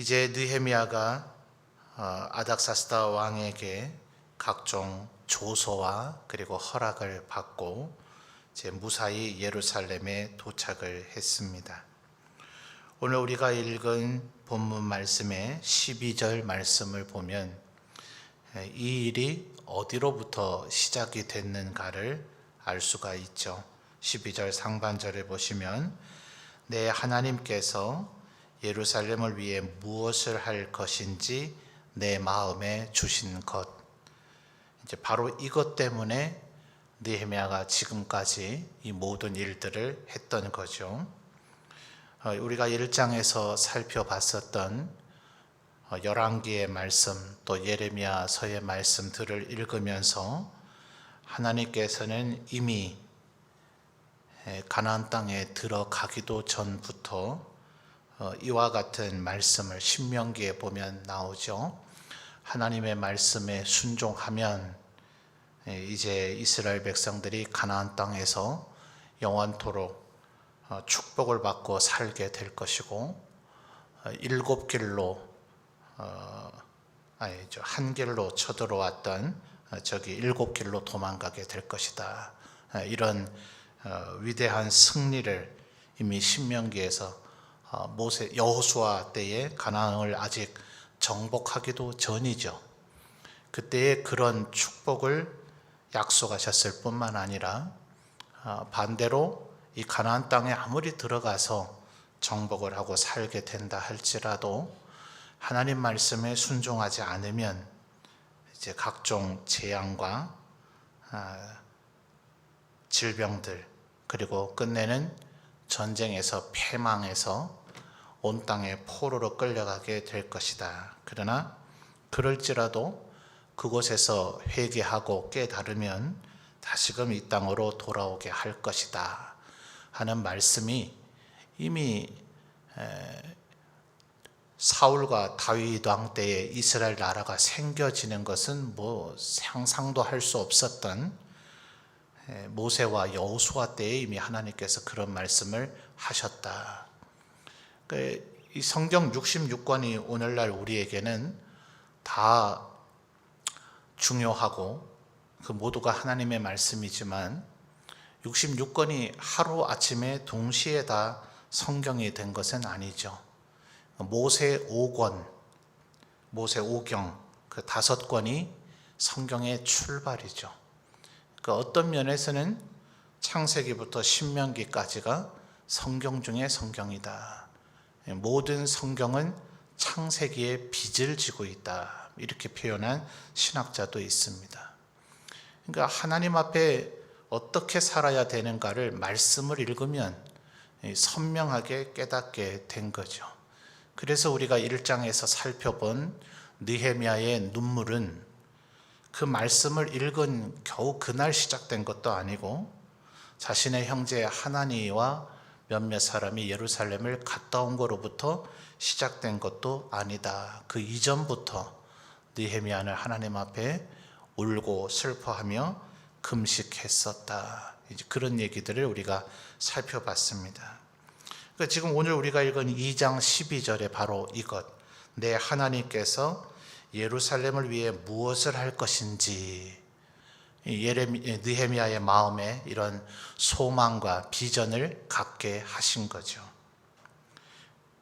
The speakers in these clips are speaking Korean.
이제 느헤미야가 아닥사스다 왕에게 각종 조서와 그리고 허락을 받고 이제 무사히 예루살렘에 도착을 했습니다. 오늘 우리가 읽은 본문 말씀의 12절 말씀을 보면 이 일이 어디로부터 시작이 됐는가를 알 수가 있죠. 12절 상반절에 보시면 내 하나님께서 예루살렘을 위해 무엇을 할 것인지 내 마음에 주신 것. 이제 바로 이것 때문에 느헤미야가 지금까지 이 모든 일들을 했던 거죠. 우리가 1장에서 살펴봤었던 열왕기의 말씀, 또 예레미야서의 말씀들을 읽으면서 하나님께서는 이미 가나안 땅에 들어가기도 전부터 이와 같은 말씀을 신명기에 보면 나오죠. 하나님의 말씀에 순종하면 이제 이스라엘 백성들이 가나안 땅에서 영원토록 축복을 받고 살게 될 것이고, 일곱 길로 한 길로 쳐들어왔던 저기 일곱 길로 도망가게 될 것이다. 이런 위대한 승리를 이미 신명기에서 모세 여호수아 때에 가나안을 아직 정복하기도 전이죠. 그때의 그런 축복을 약속하셨을 뿐만 아니라 반대로 이 가나안 땅에 아무리 들어가서 정복을 하고 살게 된다 할지라도 하나님 말씀에 순종하지 않으면 이제 각종 재앙과 질병들, 그리고 끝내는 전쟁에서 패망해서 온 땅에 포로로 끌려가게 될 것이다. 그러나 그럴지라도 그곳에서 회개하고 깨달으면 다시금 이 땅으로 돌아오게 할 것이다 하는 말씀이 이미 사울과 다윗 왕 때에 이스라엘 나라가 생겨지는 것은 상상도 할 수 없었던 모세와 여호수아 때에 이미 하나님께서 그런 말씀을 하셨다. 이 성경 66권이 오늘날 우리에게는 다 중요하고 그 모두가 하나님의 말씀이지만 66권이 하루아침에 동시에 다 성경이 된 것은 아니죠. 모세 5권, 모세 5경 그 5권이 성경의 출발이죠. 그 어떤 면에서는 창세기부터 신명기까지가 성경 중에 성경이다. 모든 성경은 창세기의 빚을 지고 있다. 이렇게 표현한 신학자도 있습니다. 그러니까 하나님 앞에 어떻게 살아야 되는가를 말씀을 읽으면 선명하게 깨닫게 된 거죠. 그래서 우리가 1장에서 살펴본 느헤미야의 눈물은 그 말씀을 읽은 겨우 그날 시작된 것도 아니고 자신의 형제 하나니와 몇몇 사람이 예루살렘을 갔다 온 거로부터 시작된 것도 아니다. 그 이전부터 느헤미야는 하나님 앞에 울고 슬퍼하며 금식했었다. 이제 그런 얘기들을 우리가 살펴봤습니다. 그러니까 지금 오늘 우리가 읽은 2장 12절에 바로 이것, 내 하나님께서 예루살렘을 위해 무엇을 할 것인지, 느헤미야의 마음에 이런 소망과 비전을 갖게 하신 거죠.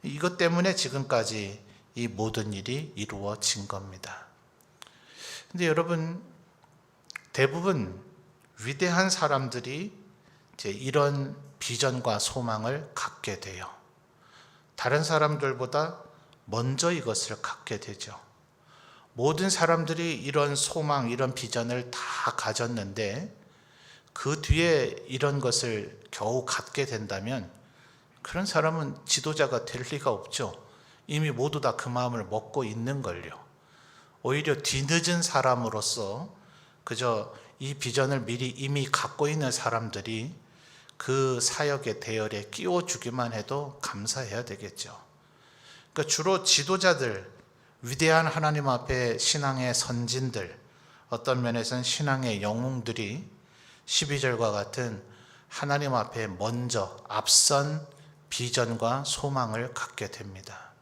이것 때문에 지금까지 이 모든 일이 이루어진 겁니다. 근데 여러분, 대부분 위대한 사람들이 이제 이런 비전과 소망을 갖게 돼요. 다른 사람들보다 먼저 이것을 갖게 되죠. 모든 사람들이 이런 소망, 이런 비전을 다 가졌는데 그 뒤에 이런 것을 겨우 갖게 된다면 그런 사람은 지도자가 될 리가 없죠. 이미 모두 다 그 마음을 먹고 있는 걸요. 오히려 뒤늦은 사람으로서 그저 이 비전을 미리 이미 갖고 있는 사람들이 그 사역의 대열에 끼워주기만 해도 감사해야 되겠죠. 그러니까 주로 지도자들, 위대한 하나님 앞에 신앙의 선진들, 어떤 면에서는 신앙의 영웅들이 12절과 같은 하나님 앞에 먼저 앞선 비전과 소망을 갖게 됩니다.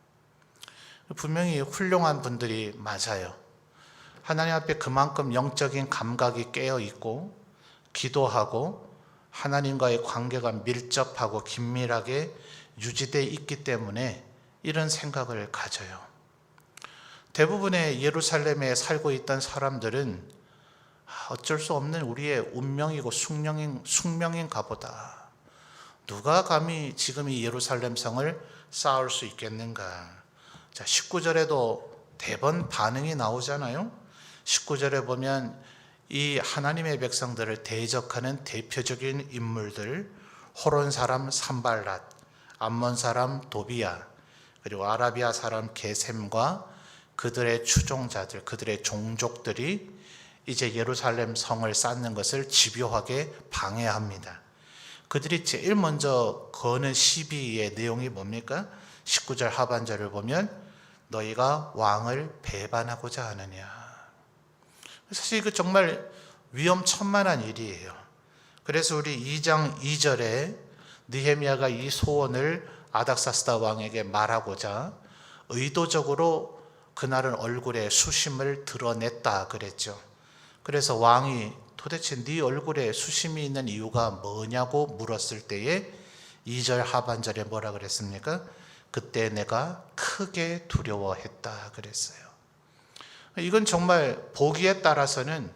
분명히 훌륭한 분들이 맞아요. 하나님 앞에 그만큼 영적인 감각이 깨어 있고 기도하고 하나님과의 관계가 밀접하고 긴밀하게 유지되어 있기 때문에 이런 생각을 가져요. 대부분의 예루살렘에 살고 있던 사람들은 어쩔 수 없는 우리의 운명이고 숙명인가 보다. 누가 감히 지금 이 예루살렘 성을 쌓을 수 있겠는가. 자, 19절에도 대번 반응이 나오잖아요. 19절에 보면 이 하나님의 백성들을 대적하는 대표적인 인물들, 호론 사람 산발랏, 암몬 사람 도비야, 그리고 아라비아 사람 게셈과 그들의 추종자들, 그들의 종족들이 이제 예루살렘 성을 쌓는 것을 집요하게 방해합니다. 그들이 제일 먼저 거는 시비의 내용이 뭡니까? 19절 하반절을 보면 너희가 왕을 배반하고자 하느냐. 사실 이거 정말 위험천만한 일이에요. 그래서 우리 2장 2절에 느헤미야가 이 소원을 아닥사스다 왕에게 말하고자 의도적으로 그날은 얼굴에 수심을 드러냈다 그랬죠. 그래서 왕이 도대체 네 얼굴에 수심이 있는 이유가 뭐냐고 물었을 때에 2절 하반절에 뭐라 그랬습니까? 그때 내가 크게 두려워했다 그랬어요. 이건 정말 보기에 따라서는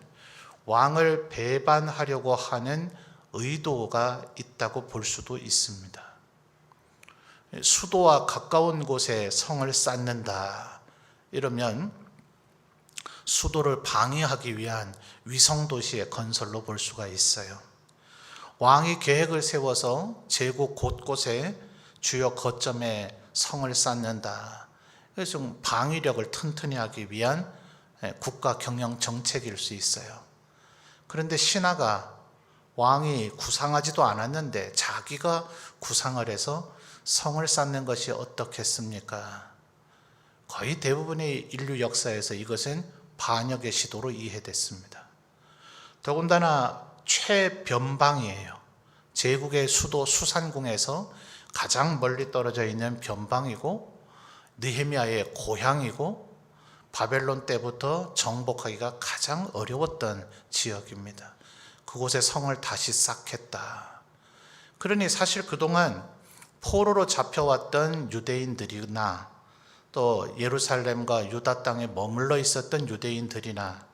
왕을 배반하려고 하는 의도가 있다고 볼 수도 있습니다. 수도와 가까운 곳에 성을 쌓는다 이러면 수도를 방해하기 위한 위성도시의 건설로 볼 수가 있어요. 왕이 계획을 세워서 제국 곳곳에 주요 거점에 성을 쌓는다. 그래서 좀 방위력을 튼튼히 하기 위한 국가 경영 정책일 수 있어요. 그런데 신하가 왕이 구상하지도 않았는데 자기가 구상을 해서 성을 쌓는 것이 어떻겠습니까? 거의 대부분의 인류 역사에서 이것은 반역의 시도로 이해됐습니다. 더군다나 최변방이에요. 제국의 수도 수산궁에서 가장 멀리 떨어져 있는 변방이고 느헤미야의 고향이고 바벨론 때부터 정복하기가 가장 어려웠던 지역입니다. 그곳에 성을 다시 쌓겠다. 그러니 사실 그동안 포로로 잡혀왔던 유대인들이나 또 예루살렘과 유다 땅에 머물러 있었던 유대인들이나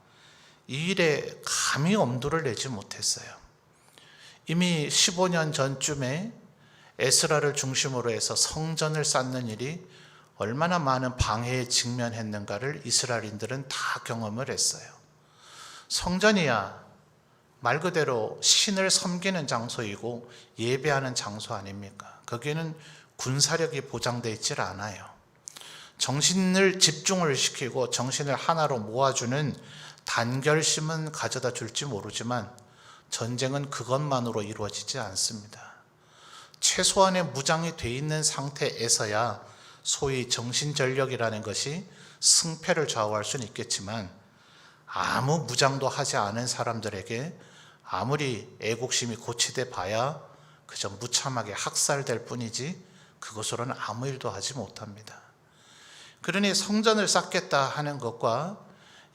이 일에 감히 엄두를 내지 못했어요. 이미 15년 전쯤에 에스라를 중심으로 해서 성전을 쌓는 일이 얼마나 많은 방해에 직면했는가를 이스라엘인들은 다 경험을 했어요. 성전이야 말 그대로 신을 섬기는 장소이고 예배하는 장소 아닙니까? 거기에는 군사력이 보장되어 있질 않아요. 정신을 집중을 시키고 정신을 하나로 모아주는 단결심은 가져다 줄지 모르지만 전쟁은 그것만으로 이루어지지 않습니다. 최소한의 무장이 돼 있는 상태에서야 소위 정신전력이라는 것이 승패를 좌우할 수는 있겠지만 아무 무장도 하지 않은 사람들에게 아무리 애국심이 고취돼 봐야 그저 무참하게 학살될 뿐이지 그것으로는 아무 일도 하지 못합니다. 그러니 성전을 쌓겠다 하는 것과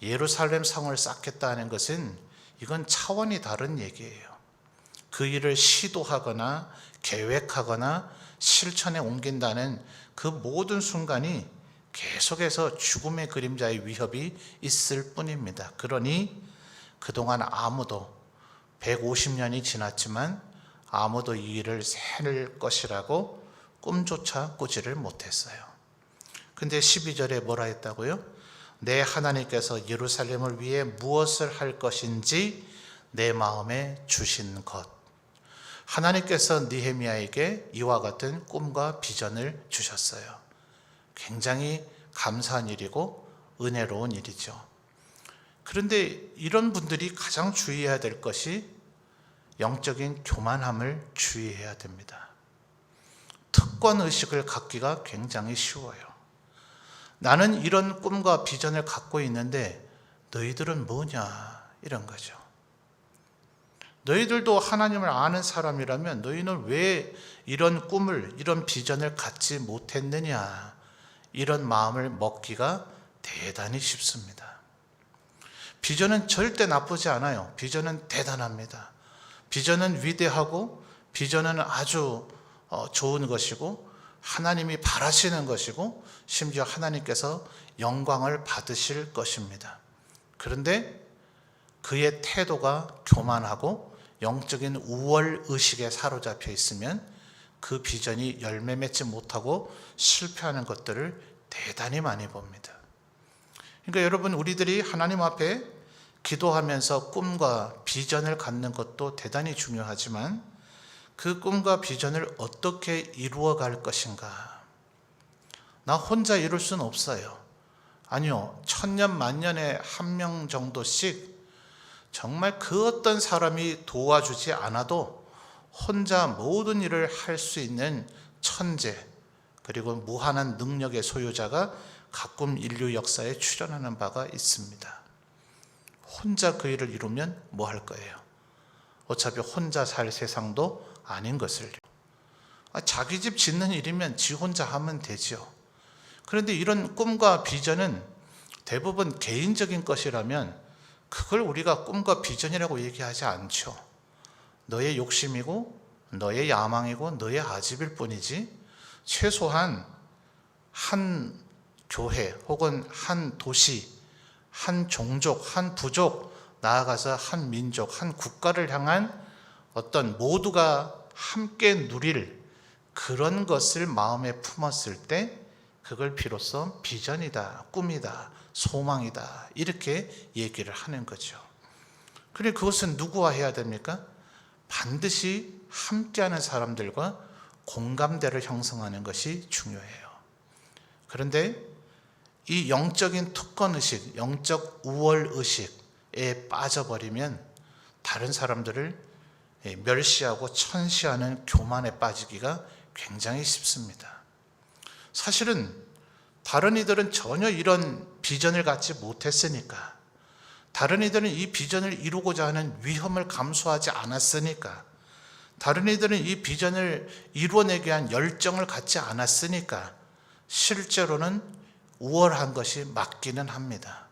예루살렘 성을 쌓겠다 하는 것은 이건 차원이 다른 얘기예요. 그 일을 시도하거나 계획하거나 실천에 옮긴다는 그 모든 순간이 계속해서 죽음의 그림자의 위협이 있을 뿐입니다. 그러니 그동안 아무도 150년이 지났지만 아무도 이 일을 해낼 것이라고 꿈조차 꾸지를 못했어요. 근데 12절에 뭐라 했다고요? 내 하나님께서 예루살렘을 위해 무엇을 할 것인지 내 마음에 주신 것. 하나님께서 느헤미야에게 이와 같은 꿈과 비전을 주셨어요. 굉장히 감사한 일이고 은혜로운 일이죠. 그런데 이런 분들이 가장 주의해야 될 것이 영적인 교만함을 주의해야 됩니다. 특권의식을 갖기가 굉장히 쉬워요. 나는 이런 꿈과 비전을 갖고 있는데 너희들은 뭐냐 이런 거죠. 너희들도 하나님을 아는 사람이라면 너희는 왜 이런 꿈을 이런 비전을 갖지 못했느냐 이런 마음을 먹기가 대단히 쉽습니다. 비전은 절대 나쁘지 않아요. 비전은 대단합니다. 비전은 위대하고 비전은 아주 좋은 것이고 하나님이 바라시는 것이고 심지어 하나님께서 영광을 받으실 것입니다. 그런데 그의 태도가 교만하고 영적인 우월의식에 사로잡혀 있으면 그 비전이 열매 맺지 못하고 실패하는 것들을 대단히 많이 봅니다. 그러니까 여러분, 우리들이 하나님 앞에 기도하면서 꿈과 비전을 갖는 것도 대단히 중요하지만 그 꿈과 비전을 어떻게 이루어갈 것인가. 나 혼자 이룰 수는 없어요. 아니요, 천년 만년에 한 명 정도씩 정말 그 어떤 사람이 도와주지 않아도 혼자 모든 일을 할 수 있는 천재, 그리고 무한한 능력의 소유자가 가끔 인류 역사에 출현하는 바가 있습니다. 혼자 그 일을 이루면 뭐 할 거예요? 어차피 혼자 살 세상도 아닌 것을요. 자기 집 짓는 일이면 지 혼자 하면 되죠. 그런데 이런 꿈과 비전은 대부분 개인적인 것이라면 그걸 우리가 꿈과 비전이라고 얘기하지 않죠. 너의 욕심이고 너의 야망이고 너의 아집일 뿐이지 최소한 한 교회 혹은 한 도시, 한 종족, 한 부족, 나아가서 한 민족, 한 국가를 향한 어떤 모두가 함께 누릴 그런 것을 마음에 품었을 때 그걸 비로소 비전이다, 꿈이다, 소망이다 이렇게 얘기를 하는 거죠. 그런데 그것은 누구와 해야 됩니까? 반드시 함께하는 사람들과 공감대를 형성하는 것이 중요해요. 그런데 이 영적인 특권의식, 영적 우월의식에 빠져버리면 다른 사람들을 멸시하고 천시하는 교만에 빠지기가 굉장히 쉽습니다. 사실은 다른 이들은 전혀 이런 비전을 갖지 못했으니까, 다른 이들은 이 비전을 이루고자 하는 위험을 감수하지 않았으니까, 다른 이들은 이 비전을 이루어내기 위한 열정을 갖지 않았으니까 실제로는 우월한 것이 맞기는 합니다.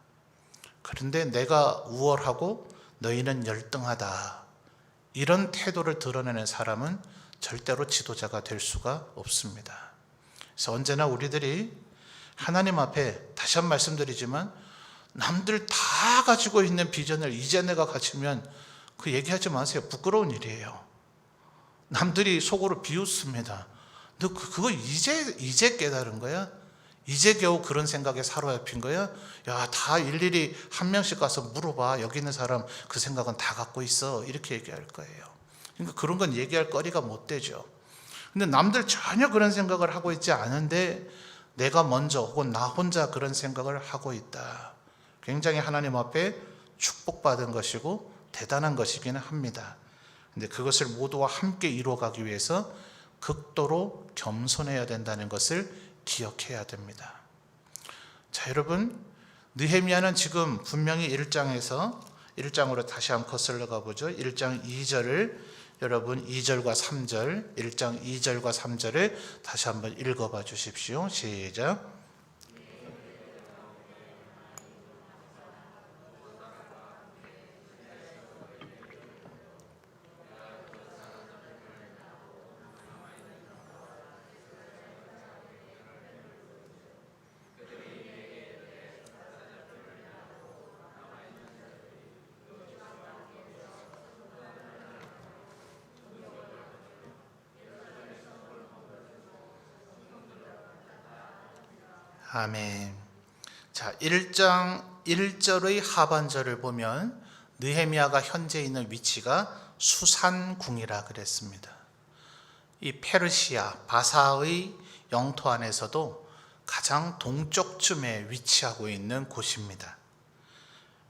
그런데 내가 우월하고 너희는 열등하다, 이런 태도를 드러내는 사람은 절대로 지도자가 될 수가 없습니다. 그래서 언제나 우리들이 하나님 앞에 다시 한번 말씀드리지만 남들 다 가지고 있는 비전을 이제 내가 갖추면 그 얘기하지 마세요. 부끄러운 일이에요. 남들이 속으로 비웃습니다. 너 그거 이제 깨달은 거야? 이제 겨우 그런 생각에 사로잡힌 거야? 야, 다 일일이 한 명씩 가서 물어봐. 여기 있는 사람 그 생각은 다 갖고 있어. 이렇게 얘기할 거예요. 그러니까 그런 건 얘기할 거리가 못 되죠. 근데 남들 전혀 그런 생각을 하고 있지 않은데 내가 먼저 혹은 나 혼자 그런 생각을 하고 있다. 굉장히 하나님 앞에 축복받은 것이고 대단한 것이기는 합니다. 근데 그것을 모두와 함께 이루어가기 위해서 극도로 겸손해야 된다는 것을 기억해야 됩니다. 자, 여러분, 느헤미야는 지금 분명히 1장으로 다시 한번 거슬러 가보죠. 1장 2절을 여러분 2절과 3절, 1장 2절과 3절을 다시 한번 읽어봐 주십시오. 시작. 아멘. 자, 1장 1절의 하반절을 보면 느헤미야가 현재 있는 위치가 수산궁이라 그랬습니다. 이 페르시아 바사의 영토 안에서도 가장 동쪽쯤에 위치하고 있는 곳입니다.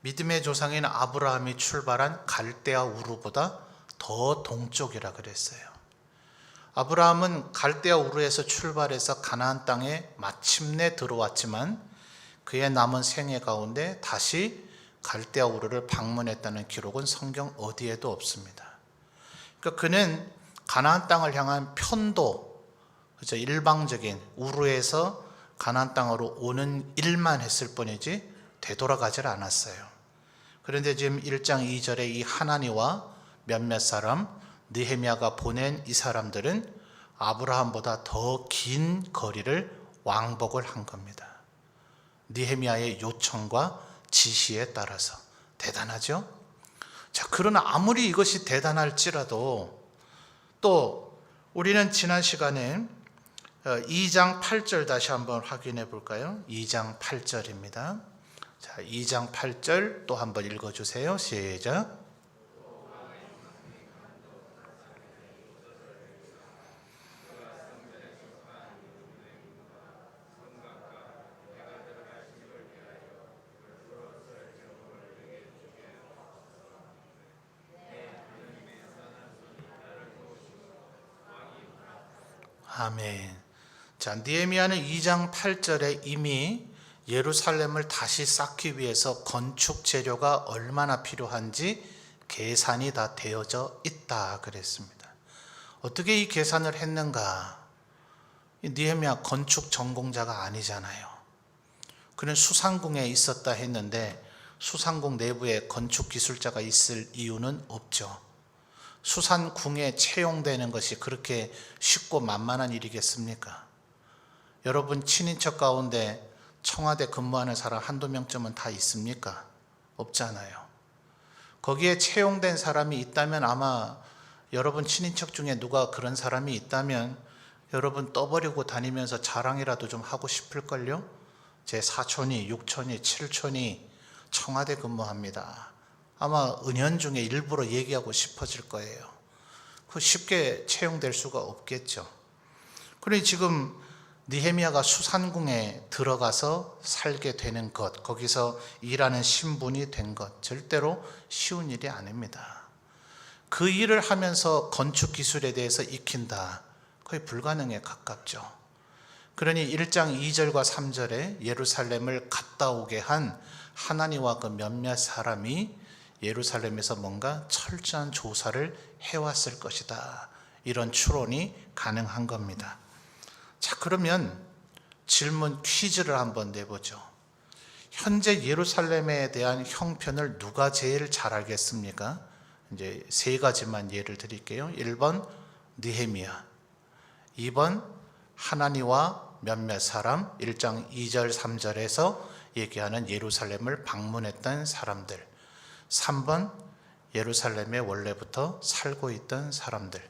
믿음의 조상인 아브라함이 출발한 갈대아 우르보다 더 동쪽이라 그랬어요. 아브라함은 갈대아 우르에서 출발해서 가나안 땅에 마침내 들어왔지만 그의 남은 생애 가운데 다시 갈대아 우르를 방문했다는 기록은 성경 어디에도 없습니다. 그러니까 그는 가나안 땅을 향한 편도, 그죠? 일방적인 우르에서 가나안 땅으로 오는 일만 했을 뿐이지 되돌아가질 않았어요. 그런데 지금 1장 2절에 이 하나니와 몇몇 사람, 느헤미야가 보낸 이 사람들은 아브라함보다 더 긴 거리를 왕복을 한 겁니다. 느헤미야의 요청과 지시에 따라서. 대단하죠? 자, 그러나 아무리 이것이 대단할지라도 또 우리는 지난 시간에 2장 8절 다시 한번 확인해 볼까요? 2장 8절입니다. 자, 2장 8절 또 한번 읽어주세요. 시작. 아멘. 자, 느헤미야는 2장 8절에 이미 예루살렘을 다시 쌓기 위해서 건축 재료가 얼마나 필요한지 계산이 다 되어져 있다 그랬습니다. 어떻게 이 계산을 했는가? 느헤미야 건축 전공자가 아니잖아요. 그는 수상궁에 있었다 했는데 수상궁 내부에 건축 기술자가 있을 이유는 없죠. 수상궁에 채용되는 것이 그렇게 쉽고 만만한 일이겠습니까? 여러분 친인척 가운데 청와대 근무하는 사람 한두 명쯤은 다 있습니까? 없잖아요. 거기에 채용된 사람이 있다면 아마 여러분 친인척 중에 누가 그런 사람이 있다면 여러분 떠버리고 다니면서 자랑이라도 좀 하고 싶을걸요? 제 사촌이, 육촌이, 칠촌이 청와대 근무합니다. 아마 은연중에 일부러 얘기하고 싶어질 거예요. 그 쉽게 채용될 수가 없겠죠. 그러니 지금 느헤미야가 수산궁에 들어가서 살게 되는 것, 거기서 일하는 신분이 된 것, 절대로 쉬운 일이 아닙니다. 그 일을 하면서 건축 기술에 대해서 익힌다, 거의 불가능에 가깝죠. 그러니 1장 2절과 3절에 예루살렘을 갔다 오게 한 하나니와 그 몇몇 사람이 예루살렘에서 뭔가 철저한 조사를 해왔을 것이다, 이런 추론이 가능한 겁니다. 자, 그러면 질문 퀴즈를 한번 내보죠. 현재 예루살렘에 대한 형편을 누가 제일 잘 알겠습니까? 이제 세 가지만 예를 드릴게요. 1번 느헤미야, 2번 하나니와 몇몇 사람, 1장 2절 3절에서 얘기하는 예루살렘을 방문했던 사람들, 3번 예루살렘에 원래부터 살고 있던 사람들.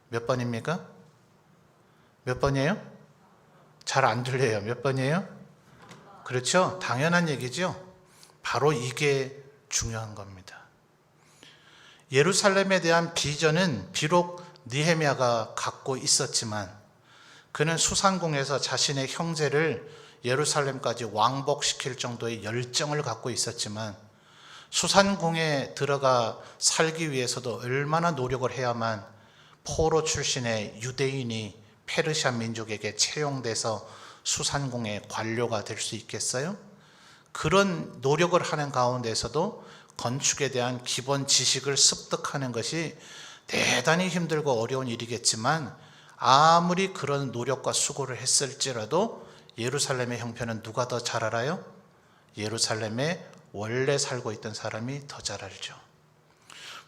몇 번입니까? 몇 번이에요? 잘 안 들려요. 몇 번이에요? 그렇죠? 당연한 얘기죠. 바로 이게 중요한 겁니다. 예루살렘에 대한 비전은 비록 느헤미야가 갖고 있었지만 그는 수산궁에서 자신의 형제를 예루살렘까지 왕복시킬 정도의 열정을 갖고 있었지만 수산궁에 들어가 살기 위해서도 얼마나 노력을 해야만 포로 출신의 유대인이 페르시아 민족에게 채용돼서 수산궁의 관료가 될 수 있겠어요? 그런 노력을 하는 가운데서도 건축에 대한 기본 지식을 습득하는 것이 대단히 힘들고 어려운 일이겠지만 아무리 그런 노력과 수고를 했을지라도 예루살렘의 형편은 누가 더 잘 알아요? 예루살렘에 원래 살고 있던 사람이 더 잘 알죠.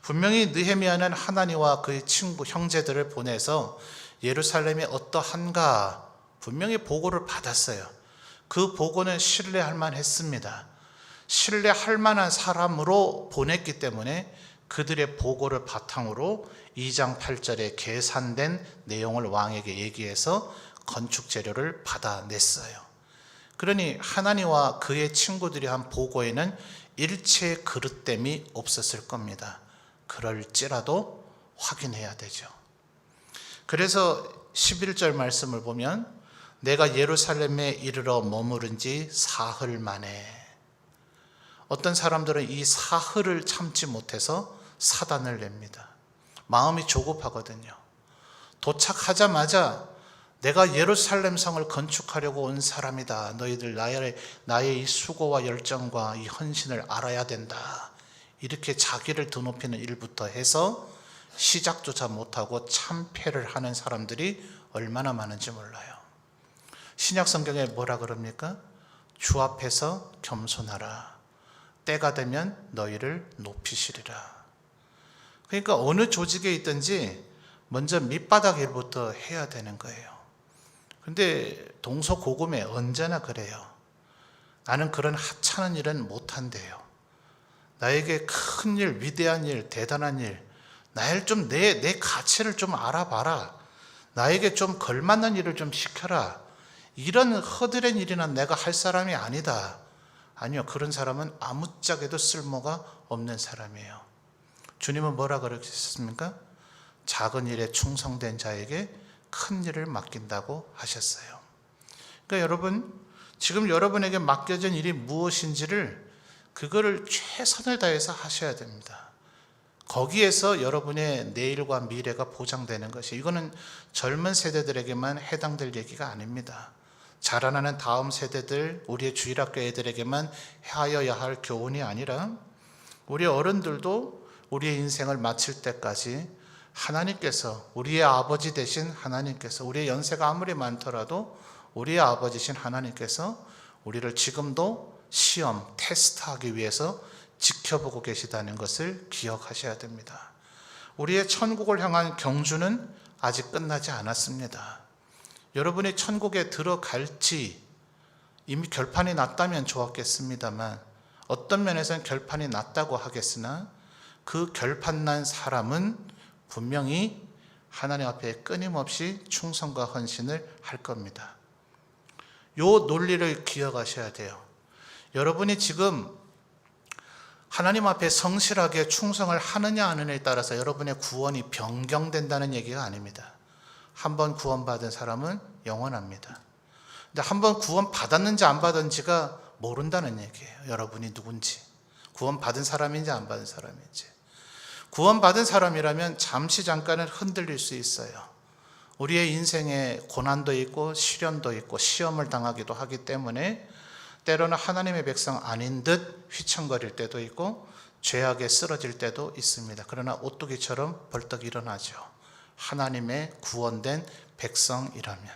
분명히 느헤미야는 하나니와 그의 친구 형제들을 보내서 예루살렘이 어떠한가 분명히 보고를 받았어요. 그 보고는 신뢰할 만했습니다. 신뢰할 만한 사람으로 보냈기 때문에 그들의 보고를 바탕으로 2장 8절에 계산된 내용을 왕에게 얘기해서 건축 재료를 받아냈어요. 그러니 하나니와 그의 친구들이 한 보고에는 일체의 그릇됨이 없었을 겁니다. 그럴지라도 확인해야 되죠. 그래서 11절 말씀을 보면 내가 예루살렘에 이르러 머무른 지 사흘 만에, 어떤 사람들은 이 사흘을 참지 못해서 사단을 냅니다. 마음이 조급하거든요. 도착하자마자 내가 예루살렘 성을 건축하려고 온 사람이다. 너희들 나의 이 수고와 열정과 이 헌신을 알아야 된다. 이렇게 자기를 드높이는 일부터 해서 시작조차 못하고 참패를 하는 사람들이 얼마나 많은지 몰라요. 신약 성경에 뭐라 그럽니까? 주 앞에서 겸손하라. 때가 되면 너희를 높이시리라. 그러니까 어느 조직에 있든지 먼저 밑바닥 일부터 해야 되는 거예요. 근데 동서고금에 언제나 그래요. 나는 그런 하찮은 일은 못한대요. 나에게 큰 일, 위대한 일, 대단한 일, 나를 좀 내 가치를 좀 알아봐라. 나에게 좀 걸맞는 일을 좀 시켜라. 이런 허드렛 일이나 내가 할 사람이 아니다. 아니요, 그런 사람은 아무짝에도 쓸모가 없는 사람이에요. 주님은 뭐라 그러셨습니까? 작은 일에 충성된 자에게 큰 일을 맡긴다고 하셨어요. 그러니까 여러분, 지금 여러분에게 맡겨진 일이 무엇인지를 그거를 최선을 다해서 하셔야 됩니다. 거기에서 여러분의 내일과 미래가 보장되는 것이, 이거는 젊은 세대들에게만 해당될 얘기가 아닙니다. 자라나는 다음 세대들, 우리의 주일학교 애들에게만 하여야 할 교훈이 아니라 우리 어른들도 우리의 인생을 마칠 때까지 하나님께서, 우리의 아버지 되신 하나님께서, 우리의 연세가 아무리 많더라도 우리의 아버지신 하나님께서 우리를 지금도 시험, 테스트하기 위해서 지켜보고 계시다는 것을 기억하셔야 됩니다. 우리의 천국을 향한 경주는 아직 끝나지 않았습니다. 여러분이 천국에 들어갈지 이미 결판이 났다면 좋았겠습니다만, 어떤 면에서는 결판이 났다고 하겠으나 그 결판 난 사람은 분명히 하나님 앞에 끊임없이 충성과 헌신을 할 겁니다. 요 논리를 기억하셔야 돼요. 여러분이 지금 하나님 앞에 성실하게 충성을 하느냐 안 하느냐에 따라서 여러분의 구원이 변경된다는 얘기가 아닙니다. 한번 구원받은 사람은 영원합니다. 근데 한번 구원받았는지 안 받았는지가 모른다는 얘기예요. 여러분이 누군지, 구원받은 사람인지 안 받은 사람인지. 구원받은 사람이라면 잠시 잠깐은 흔들릴 수 있어요. 우리의 인생에 고난도 있고 시련도 있고 시험을 당하기도 하기 때문에 때로는 하나님의 백성 아닌 듯 휘청거릴 때도 있고 죄악에 쓰러질 때도 있습니다. 그러나 오뚜기처럼 벌떡 일어나죠. 하나님의 구원된 백성이라면.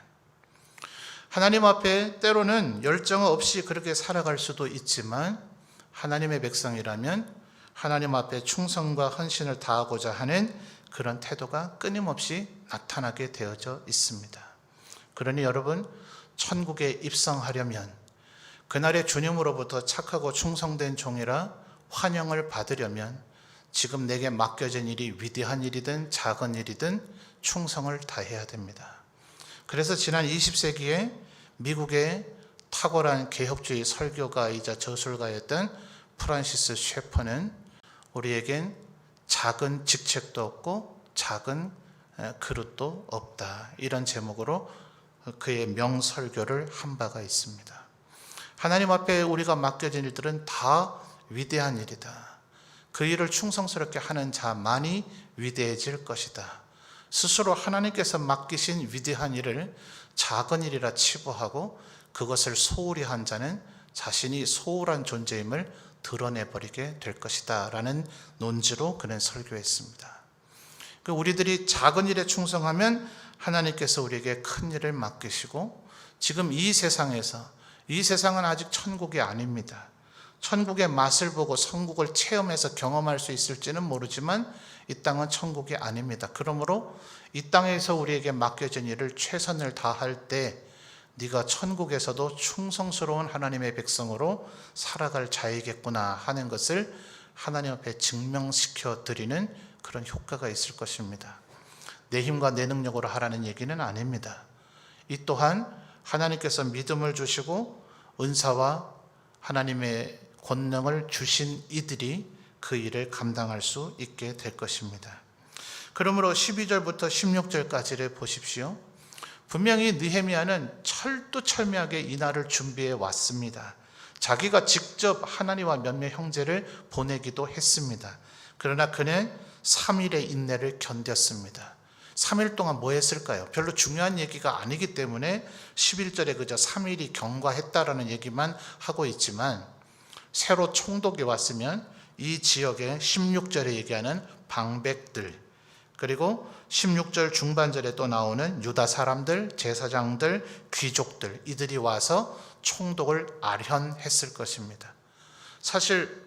하나님 앞에 때로는 열정 없이 그렇게 살아갈 수도 있지만 하나님의 백성이라면 하나님 앞에 충성과 헌신을 다하고자 하는 그런 태도가 끊임없이 나타나게 되어져 있습니다. 그러니 여러분, 천국에 입성하려면, 그날의 주님으로부터 착하고 충성된 종이라 환영을 받으려면 지금 내게 맡겨진 일이 위대한 일이든 작은 일이든 충성을 다해야 됩니다. 그래서 지난 20세기에 미국의 탁월한 개혁주의 설교가이자 저술가였던 프란시스 셰퍼는 우리에겐 작은 직책도 없고 작은 그릇도 없다, 이런 제목으로 그의 명설교를 한 바가 있습니다. 하나님 앞에 우리가 맡겨진 일들은 다 위대한 일이다. 그 일을 충성스럽게 하는 자만이 위대해질 것이다. 스스로 하나님께서 맡기신 위대한 일을 작은 일이라 치부하고 그것을 소홀히 한 자는 자신이 소홀한 존재임을 드러내버리게 될 것이다 라는 논지로 그는 설교했습니다. 우리들이 작은 일에 충성하면 하나님께서 우리에게 큰 일을 맡기시고, 지금 이 세상에서, 이 세상은 아직 천국이 아닙니다. 천국의 맛을 보고 천국을 체험해서 경험할 수 있을지는 모르지만 이 땅은 천국이 아닙니다. 그러므로 이 땅에서 우리에게 맡겨진 일을 최선을 다할 때 네가 천국에서도 충성스러운 하나님의 백성으로 살아갈 자이겠구나 하는 것을 하나님 앞에 증명시켜 드리는 그런 효과가 있을 것입니다. 내 힘과 내 능력으로 하라는 얘기는 아닙니다. 이 또한 하나님께서 믿음을 주시고 은사와 하나님의 권능을 주신 이들이 그 일을 감당할 수 있게 될 것입니다. 그러므로 12절부터 16절까지를 보십시오. 분명히 느헤미야는 철두철미하게 이 날을 준비해 왔습니다. 자기가 직접 하나님과 몇몇 형제를 보내기도 했습니다. 그러나 그는 3일의 인내를 견뎠습니다. 3일 동안 뭐 했을까요? 별로 중요한 얘기가 아니기 때문에 11절에 그저 3일이 경과했다라는 얘기만 하고 있지만, 새로 총독이 왔으면 이 지역에 16절에 얘기하는 방백들, 그리고 16절 중반절에 또 나오는 유다 사람들, 제사장들, 귀족들, 이들이 와서 총독을 아련했을 것입니다. 사실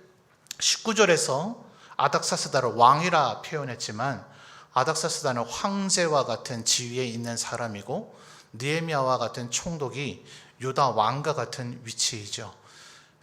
19절에서 아닥사스다를 왕이라 표현했지만 아닥사스다는 황제와 같은 지위에 있는 사람이고 느헤미야와 같은 총독이 유다 왕과 같은 위치이죠.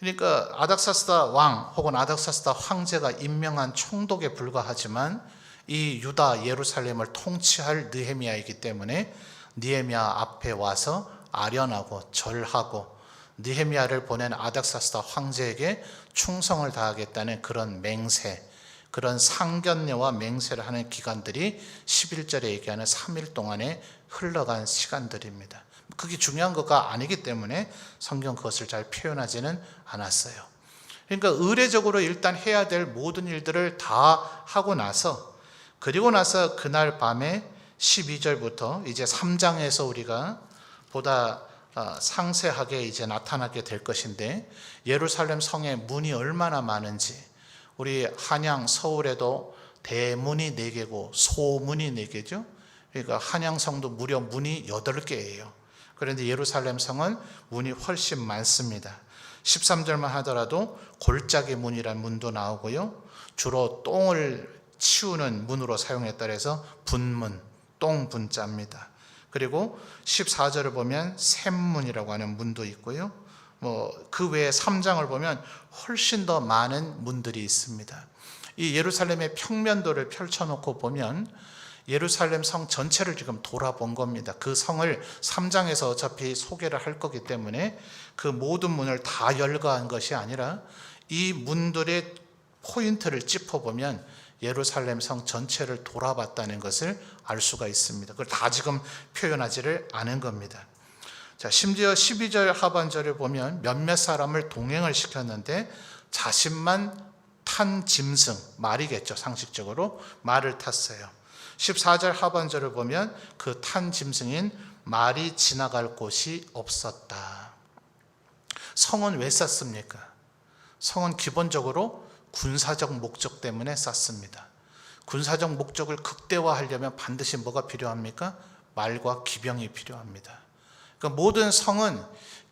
그러니까 아닥사스다 왕 혹은 아닥사스다 황제가 임명한 총독에 불과하지만 이 유다 예루살렘을 통치할 느헤미야이기 때문에 느헤미야 앞에 와서 아련하고 절하고 느헤미야를 보낸 아닥사스다 황제에게 충성을 다하겠다는 그런 맹세, 그런 상견례와 맹세를 하는 기간들이 11절에 얘기하는 3일 동안에 흘러간 시간들입니다. 그게 중요한 것가 아니기 때문에 성경 그것을 잘 표현하지는 않았어요. 그러니까 의례적으로 일단 해야 될 모든 일들을 다 하고 나서, 그리고 나서 그날 밤에 12절부터 이제 3장에서 우리가 보다 상세하게 이제 나타나게 될 것인데, 예루살렘 성의 문이 얼마나 많은지, 우리 한양 서울에도 대문이 4개고 소문이 4개죠. 그러니까 한양성도 무려 문이 8개예요. 그런데 예루살렘 성은 문이 훨씬 많습니다. 13절만 하더라도 골짜기 문이라는 문도 나오고요. 주로 똥을 치우는 문으로 사용했다 해서 분문, 똥 분자입니다. 그리고 14절을 보면 샘문이라고 하는 문도 있고요. 그 외에 3장을 보면 훨씬 더 많은 문들이 있습니다. 이 예루살렘의 평면도를 펼쳐놓고 보면 예루살렘 성 전체를 지금 돌아본 겁니다. 그 성을 3장에서 어차피 소개를 할 거기 때문에 그 모든 문을 다 열거한 것이 아니라 이 문들의 포인트를 짚어보면 예루살렘 성 전체를 돌아봤다는 것을 알 수가 있습니다. 그걸 다 지금 표현하지를 않은 겁니다. 자, 심지어 12절 하반절을 보면 몇몇 사람을 동행을 시켰는데 자신만 탄 짐승, 말이겠죠, 상식적으로 말을 탔어요. 14절 하반절을 보면 그 탄 짐승인 말이 지나갈 곳이 없었다. 성은 왜 쌌습니까? 성은 기본적으로 군사적 목적 때문에 쌌습니다. 군사적 목적을 극대화하려면 반드시 뭐가 필요합니까? 말과 기병이 필요합니다. 그러니까 모든 성은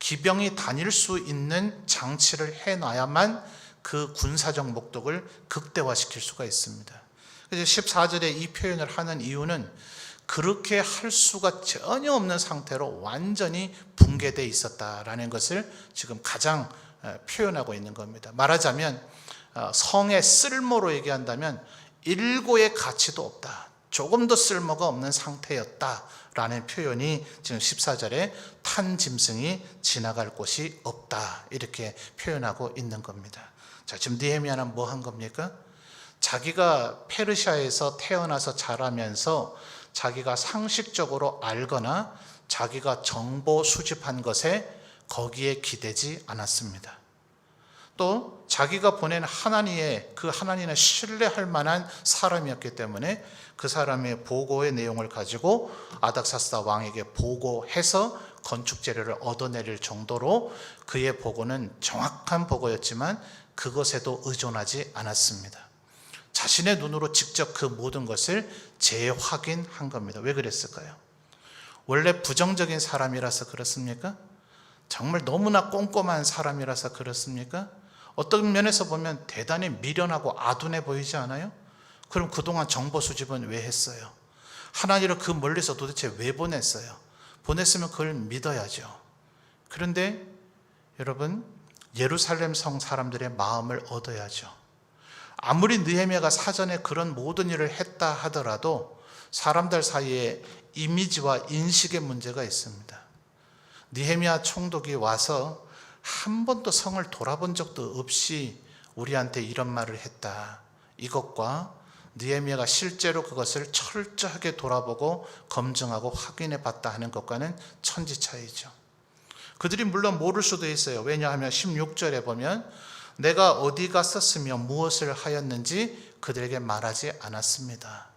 기병이 다닐 수 있는 장치를 해놔야만 그 군사적 목적을 극대화시킬 수가 있습니다. 그래서 14절에 이 표현을 하는 이유는 그렇게 할 수가 전혀 없는 상태로 완전히 붕괴되어 있었다라는 것을 지금 가장 표현하고 있는 겁니다. 말하자면 성의 쓸모로 얘기한다면 일고의 가치도 없다, 조금 더 쓸모가 없는 상태였다라는 표현이 지금 14절에 탄 짐승이 지나갈 곳이 없다, 이렇게 표현하고 있는 겁니다. 자, 지금 느헤미야는 뭐 한 겁니까? 자기가 페르시아에서 태어나서 자라면서 자기가 상식적으로 알거나 자기가 정보 수집한 것에 거기에 기대지 않았습니다. 또 자기가 보낸 하나님의 그 하나님을 신뢰할 만한 사람이었기 때문에 그 사람의 보고의 내용을 가지고 아닥사스다 왕에게 보고해서 건축 재료를 얻어내릴 정도로 그의 보고는 정확한 보고였지만 그것에도 의존하지 않았습니다. 자신의 눈으로 직접 그 모든 것을 재확인한 겁니다. 왜 그랬을까요? 원래 부정적인 사람이라서 그렇습니까? 정말 너무나 꼼꼼한 사람이라서 그렇습니까? 어떤 면에서 보면 대단히 미련하고 아둔해 보이지 않아요? 그럼 그동안 정보 수집은 왜 했어요? 하나님을 그 멀리서 도대체 왜 보냈어요? 보냈으면 그걸 믿어야죠. 그런데 여러분, 예루살렘 성 사람들의 마음을 얻어야죠. 아무리 느헤미야가 사전에 그런 모든 일을 했다 하더라도 사람들 사이에 이미지와 인식의 문제가 있습니다. 느헤미야 총독이 와서 한 번도 성을 돌아본 적도 없이 우리한테 이런 말을 했다, 이것과 느헤미야가 실제로 그것을 철저하게 돌아보고 검증하고 확인해 봤다 하는 것과는 천지 차이죠. 그들이 물론 모를 수도 있어요. 왜냐하면 16절에 보면 내가 어디 갔었으며 무엇을 하였는지 그들에게 말하지 않았습니다.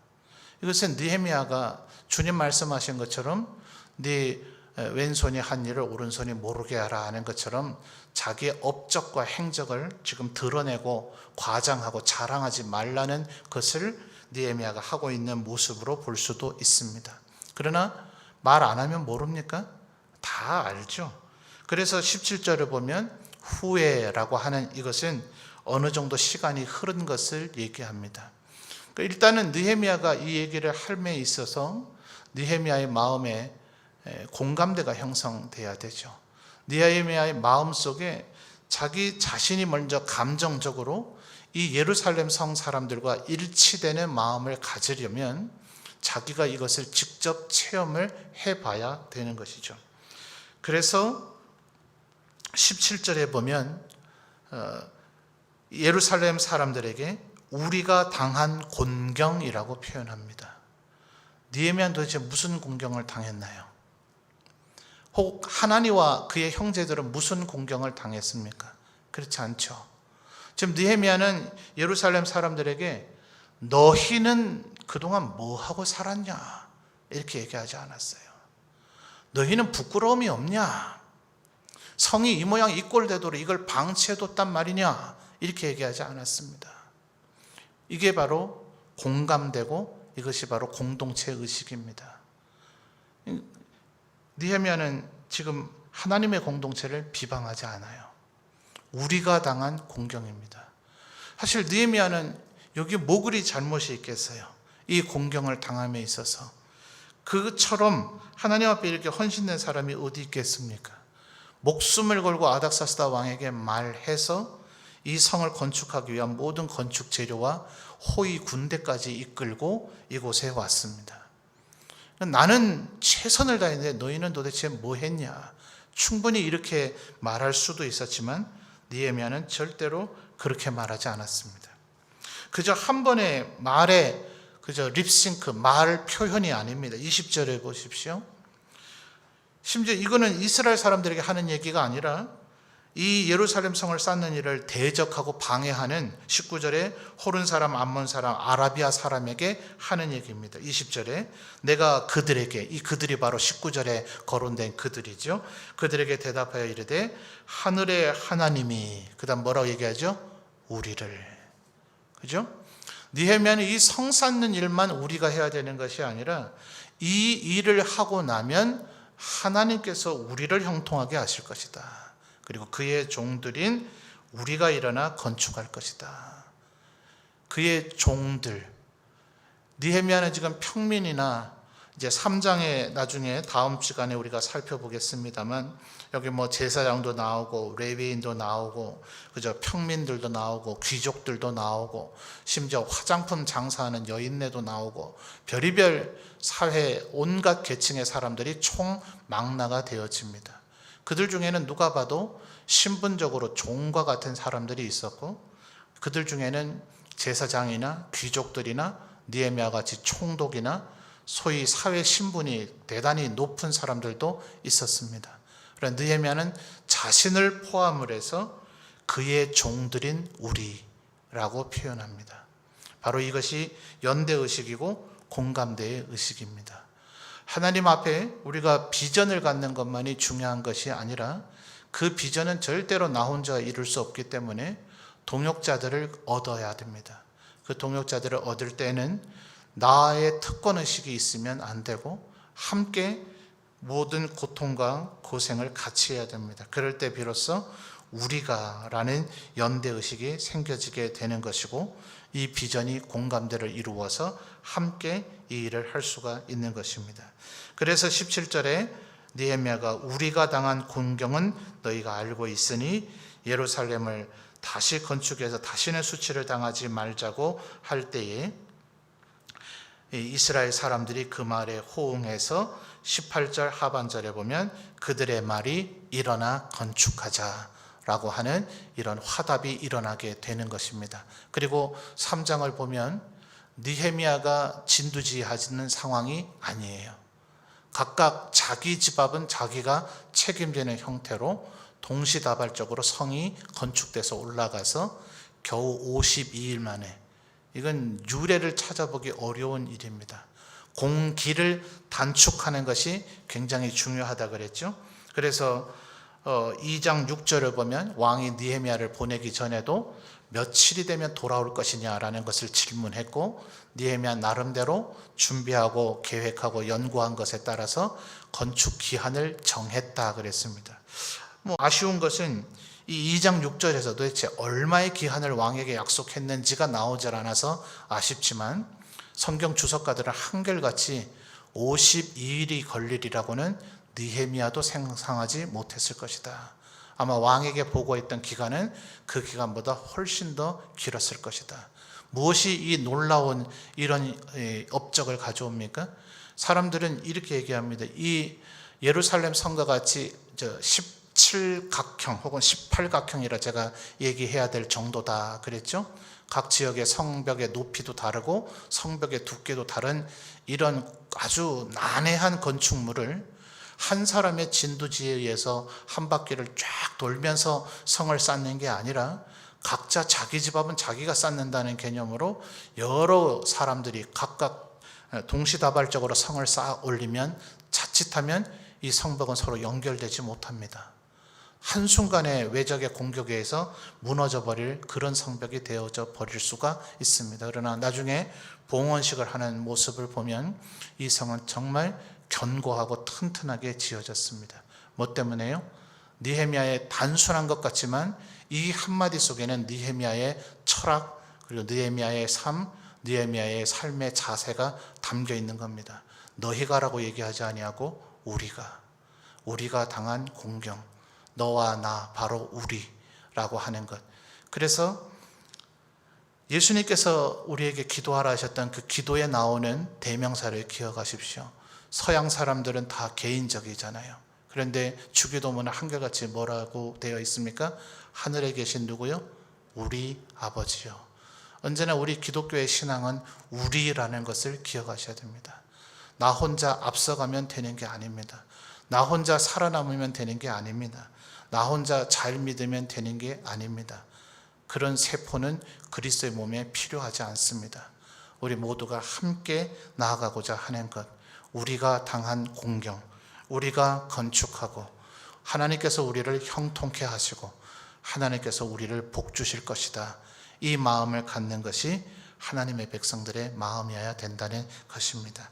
이것은 느헤미야가 주님 말씀하신 것처럼 네 왼손이 한 일을 오른손이 모르게 하라 하는 것처럼 자기의 업적과 행적을 지금 드러내고 과장하고 자랑하지 말라는 것을 느헤미야가 하고 있는 모습으로 볼 수도 있습니다. 그러나 말 안 하면 모릅니까? 다 알죠. 그래서 17절을 보면 후회라고 하는 이것은 어느 정도 시간이 흐른 것을 얘기합니다. 일단은 느헤미야가 이 얘기를 함에 있어서 느헤미야의 마음에 공감대가 형성돼야 되죠. 느헤미야의 마음 속에 자기 자신이 먼저 감정적으로 이 예루살렘 성 사람들과 일치되는 마음을 가지려면 자기가 이것을 직접 체험을 해봐야 되는 것이죠. 그래서 17절에 보면 예루살렘 사람들에게 우리가 당한 곤경이라고 표현합니다. 느헤미야는 도대체 무슨 공경을 당했나요? 혹 하나니와 그의 형제들은 무슨 공경을 당했습니까? 그렇지 않죠. 지금 느헤미야는 예루살렘 사람들에게 너희는 그동안 뭐하고 살았냐 이렇게 얘기하지 않았어요. 너희는 부끄러움이 없냐? 성이 이 모양 이 꼴 되도록 이걸 방치해뒀단 말이냐? 이렇게 얘기하지 않았습니다. 이게 바로 공감되고 이것이 바로 공동체 의식입니다. 느헤미야는 지금 하나님의 공동체를 비방하지 않아요. 우리가 당한 공경입니다. 사실 느헤미야는 여기 뭐 그리 잘못이 있겠어요? 이 공경을 당함에 있어서 그처럼 하나님 앞에 이렇게 헌신된 사람이 어디 있겠습니까? 목숨을 걸고 아닥사스다 왕에게 말해서 이 성을 건축하기 위한 모든 건축 재료와 호위 군대까지 이끌고 이곳에 왔습니다. 나는 최선을 다했는데 너희는 도대체 뭐 했냐? 충분히 이렇게 말할 수도 있었지만 느헤미야는 절대로 그렇게 말하지 않았습니다. 그저 한 번의 말에 그저 립싱크, 말 표현이 아닙니다. 20절에 보십시오. 심지어 이거는 이스라엘 사람들에게 하는 얘기가 아니라 이 예루살렘 성을 쌓는 일을 대적하고 방해하는 19절에 호른 사람, 암몬 사람, 아라비아 사람에게 하는 얘기입니다. 20절에 내가 그들에게, 이 그들이 바로 19절에 거론된 그들이죠. 그들에게 대답하여 이르되 하늘의 하나님이, 그 다음 뭐라고 얘기하죠? 우리를. 그죠? 느헤미야는 이 성 쌓는 일만 우리가 해야 되는 것이 아니라 이 일을 하고 나면 하나님께서 우리를 형통하게 하실 것이다. 그리고 그의 종들인 우리가 일어나 건축할 것이다. 그의 종들. 느헤미야는 지금 평민이나 이제 3장에 나중에 다음 시간에 우리가 살펴보겠습니다만 여기 뭐 제사장도 나오고 레위인도 나오고 그저 평민들도 나오고 귀족들도 나오고 심지어 화장품 장사하는 여인네도 나오고 별의별 사회 온갖 계층의 사람들이 총망라가 되어집니다. 그들 중에는 누가 봐도 신분적으로 종과 같은 사람들이 있었고 그들 중에는 제사장이나 귀족들이나 느헤미야 같이 총독이나 소위 사회 신분이 대단히 높은 사람들도 있었습니다. 그러나 느헤미야는 자신을 포함을 해서 그의 종들인 우리라고 표현합니다. 바로 이것이 연대의식이고 공감대의 의식입니다. 하나님 앞에 우리가 비전을 갖는 것만이 중요한 것이 아니라 그 비전은 절대로 나 혼자 이룰 수 없기 때문에 동역자들을 얻어야 됩니다. 그 동역자들을 얻을 때는 나의 특권의식이 있으면 안 되고 함께 모든 고통과 고생을 같이 해야 됩니다. 그럴 때 비로소 우리가 라는 연대의식이 생겨지게 되는 것이고 이 비전이 공감대를 이루어서 함께 이 일을 할 수가 있는 것입니다. 그래서 17절에 느헤미야가 우리가 당한 곤경은 너희가 알고 있으니 예루살렘을 다시 건축해서 다시는 수치를 당하지 말자고 할 때에 이스라엘 사람들이 그 말에 호응해서 18절 하반절에 보면 그들의 말이 일어나 건축하자라고 하는 이런 화답이 일어나게 되는 것입니다. 그리고 3장을 보면 느헤미야가 진두지휘하는 상황이 아니에요. 각각 자기 집 앞은 자기가 책임지는 형태로 동시다발적으로 성이 건축돼서 올라가서 겨우 52일 만에, 이건 유래를 찾아보기 어려운 일입니다. 공기를 단축하는 것이 굉장히 중요하다 그랬죠. 그래서 2장 6절을 보면 왕이 느헤미야를 보내기 전에도 며칠이 되면 돌아올 것이냐라는 것을 질문했고, 느헤미야 나름대로 준비하고 계획하고 연구한 것에 따라서 건축 기한을 정했다 그랬습니다. 아쉬운 것은 이 2장 6절에서 도대체 얼마의 기한을 왕에게 약속했는지가 나오질 않아서 아쉽지만, 성경 주석가들은 한결같이 52일이 걸리리라고는 느헤미야도 상상하지 못했을 것이다. 아마 왕에게 보고했던 기간은 그 기간보다 훨씬 더 길었을 것이다. 무엇이 이 놀라운 이런 업적을 가져옵니까? 사람들은 이렇게 얘기합니다. 이 예루살렘 성과 같이 17각형 혹은 18각형이라 제가 얘기해야 될 정도다 그랬죠. 각 지역의 성벽의 높이도 다르고 성벽의 두께도 다른 이런 아주 난해한 건축물을 한 사람의 진두지에 의해서 한 바퀴를 쫙 돌면서 성을 쌓는 게 아니라 각자 자기 집 앞은 자기가 쌓는다는 개념으로 여러 사람들이 각각 동시다발적으로 성을 쌓아 올리면 자칫하면 이 성벽은 서로 연결되지 못합니다. 한순간에 외적의 공격에 의해서 무너져 버릴 그런 성벽이 되어져 버릴 수가 있습니다. 그러나 나중에 봉헌식을 하는 모습을 보면 이 성은 정말 견고하고 튼튼하게 지어졌습니다. 뭐 때문에요? 느헤미야의 단순한 것 같지만 이 한마디 속에는 느헤미야의 철학, 그리고 느헤미야의 삶, 느헤미야의 삶의 자세가 담겨 있는 겁니다. 너희가라고 얘기하지 아니하고 우리가 당한 공경, 너와 나 바로 우리라고 하는 것. 그래서 예수님께서 우리에게 기도하라 하셨던 그 기도에 나오는 대명사를 기억하십시오. 서양 사람들은 다 개인적이잖아요. 그런데 주기도문은 한결같이 뭐라고 되어 있습니까? 하늘에 계신 누구요? 우리 아버지요. 언제나 우리 기독교의 신앙은 우리라는 것을 기억하셔야 됩니다. 나 혼자 앞서가면 되는 게 아닙니다. 나 혼자 살아남으면 되는 게 아닙니다. 나 혼자 잘 믿으면 되는 게 아닙니다. 그런 세포는 그리스도의 몸에 필요하지 않습니다. 우리 모두가 함께 나아가고자 하는 것, 우리가 당한 공경, 우리가 건축하고 하나님께서 우리를 형통케 하시고 하나님께서 우리를 복 주실 것이다. 이 마음을 갖는 것이 하나님의 백성들의 마음이어야 된다는 것입니다.